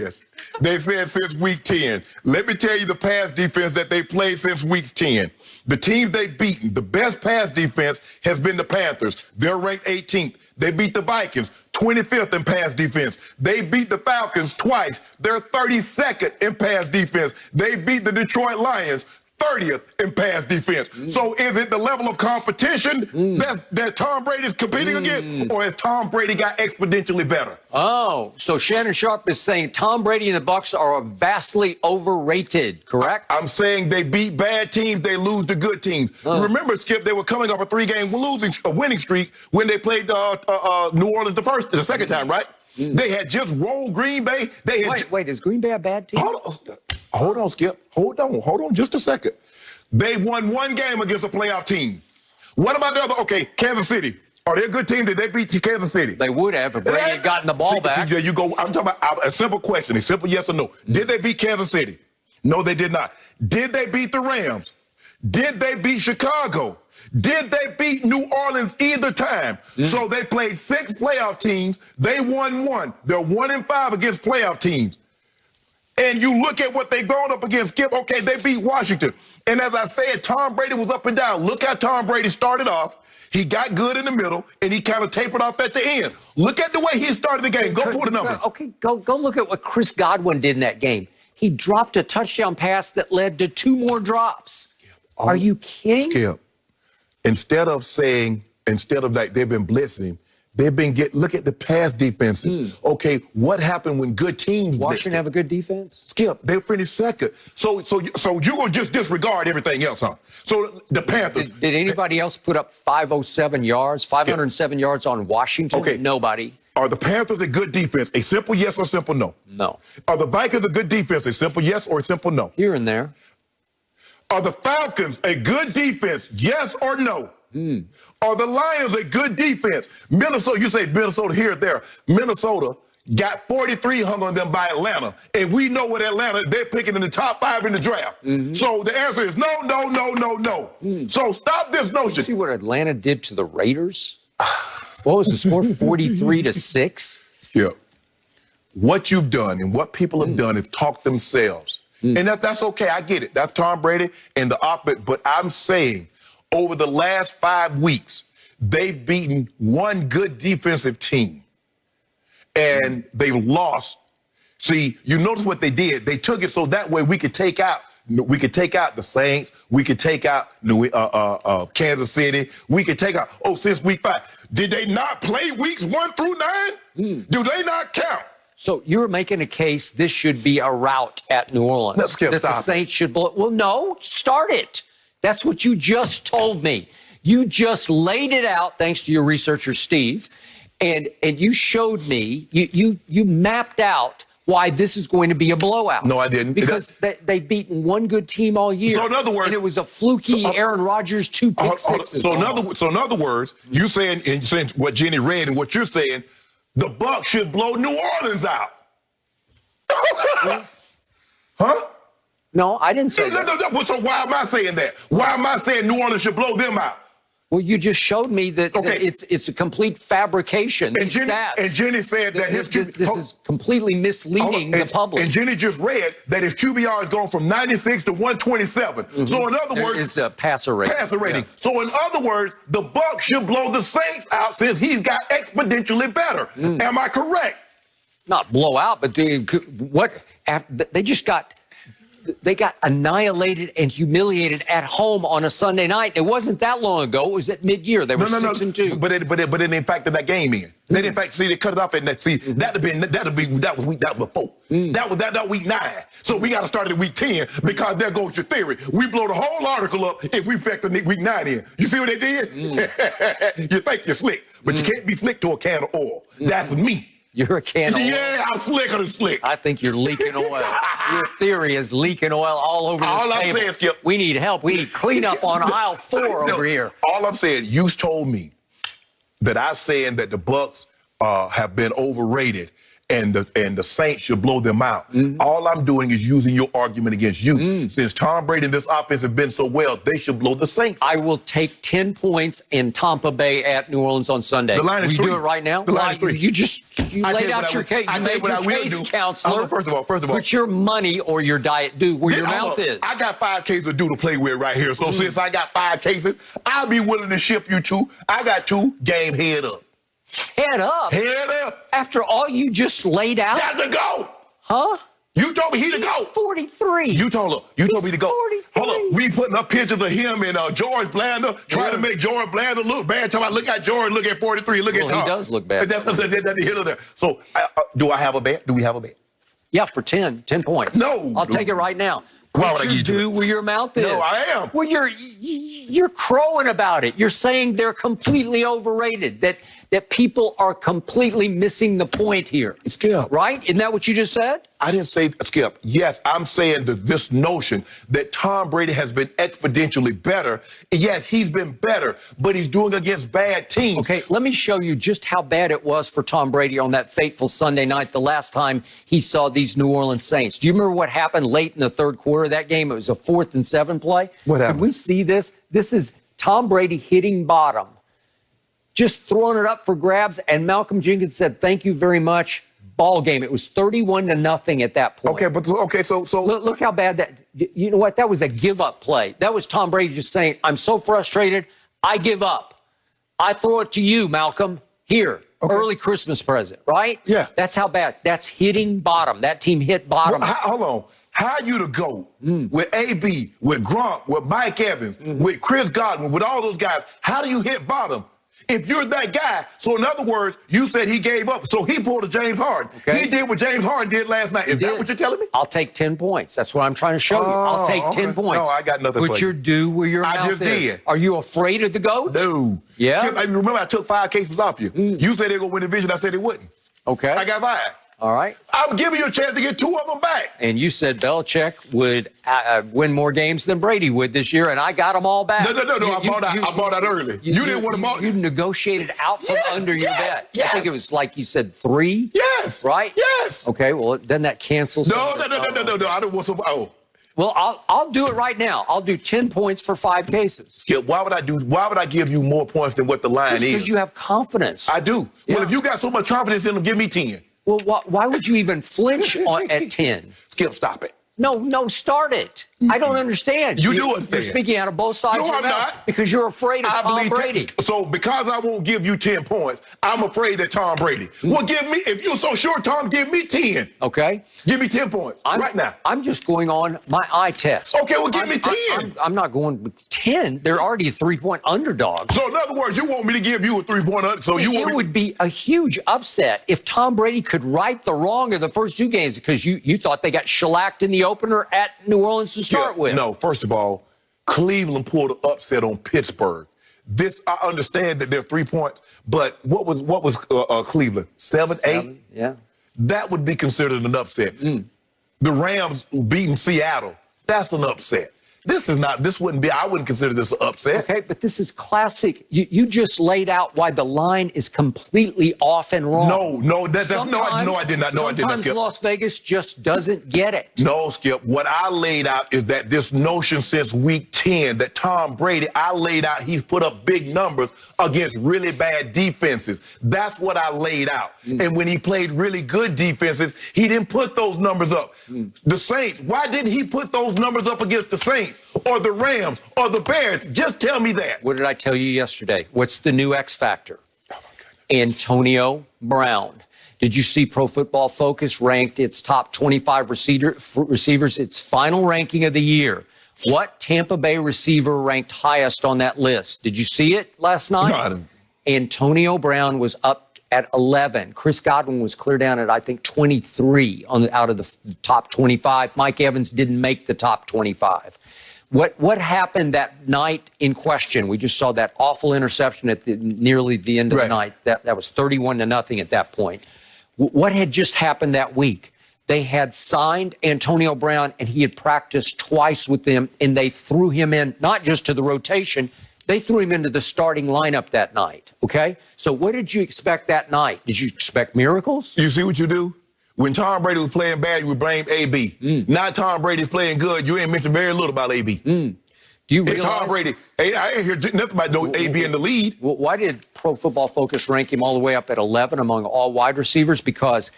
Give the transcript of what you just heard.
Yes. They said since week 10. Let me tell you the pass defense that they played since week 10. The teams they've beaten, the best pass defense has been the Panthers. They're ranked 18th. They beat the Vikings, 25th in pass defense. They beat the Falcons twice. They're 32nd in pass defense. They beat the Detroit Lions, 30th in pass defense. So is it the level of competition that Tom Brady is competing against, or has Tom Brady got exponentially better? Oh, so Shannon Sharp is saying Tom Brady and the Bucs are vastly overrated, correct? I'm saying they beat bad teams, they lose to good teams. Remember, Skip, they were coming off a 3-game winning streak when they played New Orleans the second time, right? They had just rolled Green Bay. Wait, is Green Bay a bad team? Hold on, Skip. Hold on just a second. They won one game against a playoff team. What about the other? Okay, Kansas City. Are they a good team? Did they beat Kansas City? They would have if Brady had gotten the ball back. There you go. I'm talking about a simple question, a simple yes or no. Did they beat Kansas City? No, they did not. Did they beat the Rams? Did they beat Chicago? Did they beat New Orleans either time? So they played 6 playoff teams. They won 1. They're 1-5 against playoff teams. And you look at what they've gone up against, Skip. Okay, they beat Washington. And as I said, Tom Brady was up and down. Look how Tom Brady started off. He got good in the middle, and he kind of tapered off at the end. Look at the way he started the game. Go pull the number. Okay, go look at what Chris Godwin did in that game. He dropped a touchdown pass that led to 2 more drops. Are you kidding? Skip, instead of that, they've been blitzing. They've been look at the pass defenses. Okay, what happened when good teams Washington have a good defense? Skip, they finished second. So you're gonna just disregard everything else, huh? So the Panthers. Did anybody else put up 507 yards, 507 yards on Washington? Okay. Nobody. Are the Panthers a good defense? A simple yes or simple no? No. Are the Vikings a good defense? A simple yes or a simple no? Here and there. Are the Falcons a good defense? Yes or no? Are the Lions a good defense? Minnesota, you say Minnesota here or there. Minnesota got 43 hung on them by Atlanta. And we know what Atlanta, they're picking in the top 5 in the draft. So the answer is no. So stop this notion. You see what Atlanta did to the Raiders? What was the score? 43-6? Yeah. What you've done and what people have done is talk themselves. And that's okay. I get it. That's Tom Brady and the offense. But I'm saying over the last 5 weeks, they've beaten one good defensive team. And they lost. See, you notice what they did. They took it so that way we could take out the Saints. We could take out Kansas City. We could take out, since week 5. Did they not play weeks 1 through 9? Do they not count? So you're making a case this should be a rout at New Orleans. Let's skip. That the Saints should blow. Well, no, start it. That's what you just told me. You just laid it out, thanks to your researcher, Steve, and you showed me, you mapped out why this is going to be a blowout. No, I didn't. Because they've beaten one good team all year. So in other words, and it was a fluky Aaron Rodgers 2 pick sixes. So in other words, you saying what Jenny read and what you're saying, the Bucs should blow New Orleans out. Huh? No, I didn't say that. No. So why am I saying that? Why am I saying New Orleans should blow them out? Well, you just showed me that, that it's a complete fabrication. And Jenny said that this is completely misleading the public. And Jenny just read that his QBR has gone from 96 to 127. So in other words, it's a passer rating. Yeah. So in other words, the Bucs should blow the Saints out since he's got exponentially better. Am I correct? Not blow out, but they just got. They got annihilated and humiliated at home on a Sunday night. It wasn't that long ago. It was at mid-year. They were 6-2. But they didn't factor that game in. They didn't factor. See, they cut it off, and that was before. That was week 9. So we got to start at week 10 because there goes your theory. We blow the whole article up if we factor week 9 in. You see what they did? You think you're slick, but you can't be slick to a can of oil. That's me. You're a can of oil. Yeah, I'm slicker than slick. I think you're leaking oil. Your theory is leaking oil all over this table. I'm saying, Skip. We need help. We need cleanup on aisle 4 over here. All I'm saying, you told me that I'm saying that the Bucs have been overrated. and the Saints should blow them out. All I'm doing is using your argument against you. Since Tom Brady and this offense have been so well, they should blow the Saints. I will take 10 points in Tampa Bay at New Orleans on Sunday. The line is 3. Do it right now? The line is 3. You laid out your case. You made your case, counselor. First of all. Put your money or your diet due where your mouth is. I got 5 cases of due to play with right here. So since I got 5 cases, I'll be willing to ship you 2. I got 2. Game head up. Head up? Head up. After all you just laid out? That's the GOAT. Huh? You told me he the GOAT. 43. You told her. You told me to go. 43. Hold up. We putting up pictures of him and George Blanda, trying to make George Blanda look bad. Talking about, look at George, look at 43, look at Tom. He does look bad. That's the hit there. So do I have a bet? Do we have a bet? Yeah, for 10 points. No. I'll take it right now. Why would I What give you you do where your mouth is. No, I am. Well, you're crowing about it. You're saying they're completely overrated, that people are completely missing the point here. Skip. Right? Isn't that what you just said? I didn't say, Skip. Yes, I'm saying that this notion that Tom Brady has been exponentially better. Yes, he's been better, but he's doing against bad teams. Okay, let me show you just how bad it was for Tom Brady on that fateful Sunday night, the last time he saw these New Orleans Saints. Do you remember what happened late in the third quarter of that game? It was a 4th and 7 play. What happened? Could we see this? This is Tom Brady hitting bottom, just throwing it up for grabs, and Malcolm Jenkins said, "Thank you very much." Ball game. It was 31-0 at that point. Okay, so Look how bad that. You know what? That was a give-up play. That was Tom Brady just saying, "I'm so frustrated, I give up. I throw it to you, Malcolm. Here, early Christmas present." Right? Yeah. That's how bad. That's hitting bottom. That team hit bottom. Hold on. How you to go with AB, with Gronk, with Mike Evans, with Chris Godwin, with all those guys? How do you hit bottom? If you're that guy, so in other words, you said he gave up, so he pulled a James Harden. Okay. He did what James Harden did last night. Is that what you're telling me? I'll take 10 points. That's what I'm trying to show you. I'll take 10 points. No, I got nothing for Put you. your due where your mouth just is. did. Are you afraid of the GOAT? No. Yeah? Skip, remember I took 5 cases off you. You said they were going to win the division. I said they wouldn't. Okay. I got 5. All right. I'm giving you a chance to get 2 of them back. And you said Belichick would win more games than Brady would this year, and I got them all back. No. I bought out early. You didn't want to buy. You negotiated out from under your bet. Yes. I think it was like you said 3. Yes. Right? Yes. Okay. Well, then that cancels. No. I don't want some. Oh. Well, I'll do it right now. I'll do 10 points for 5 cases. Skip, why would I give you more points than what the line is? Because you have confidence. I do. Yeah. Well, if you got so much confidence in them, give me 10. Well, why would you even flinch at 10? Skip, stop it. No, start it. I don't understand. You do understand. You're speaking out of both sides No, of your I'm mouth not. because you're afraid of Tom Brady. So because I won't give you 10 points, I'm afraid that Tom Brady. Well, if you're so sure, Tom, give me 10. Okay. Give me 10 points right now. I'm just going on my eye test. Okay, well, give me 10. I'm not going with 10. They're already a 3-point underdog. So in other words, you want me to give you a 3-point under? So It would be a huge upset if Tom Brady could right the wrong of the first 2 games because you thought they got shellacked in the opener at New Orleans to start with. No, first of all, Cleveland pulled an upset on Pittsburgh. I understand that they're 3 points, but what was Cleveland? 7, 8? Yeah. That would be considered an upset. The Rams beating Seattle, that's an upset. I wouldn't consider this an upset. Okay, but this is classic. You just laid out why the line is completely off and wrong. No, I did not. Sometimes Skip. Las Vegas just doesn't get it. No, Skip. What I laid out is that this notion since week 10 that Tom Brady, he's put up big numbers against really bad defenses. That's what I laid out. And when he played really good defenses, he didn't put those numbers up. The Saints, why didn't he put those numbers up against the Saints or the Rams or the Bears? Just tell me that. What did I tell you yesterday? What's the new X factor? Oh, my goodness. Antonio Brown. Did you see Pro Football Focus ranked its top 25 receivers, its final ranking of the year? What Tampa Bay receiver ranked highest on that list? Did you see it last night? No, I didn't. Antonio Brown was up at 11. Chris Godwin was clear down at, I think, 23 out of the top 25. Mike Evans didn't make the top 25. What happened that night in question? We just saw that awful interception at nearly the end of the night. That was 31-0 at that point. What had just happened that week? They had signed Antonio Brown, and he had practiced twice with them, and they threw him in, not just to the rotation, they threw him into the starting lineup that night, okay? So what did you expect that night? Did you expect miracles? You see what you do? When Tom Brady was playing bad, you would blame AB. Now Tom Brady's playing good, you ain't mentioned very little about AB. Do you Hey, realize? Tom Brady, I ain't hear nothing about no AB in the lead. Why did Pro Football Focus rank him all the way up at 11 among all wide receivers? Because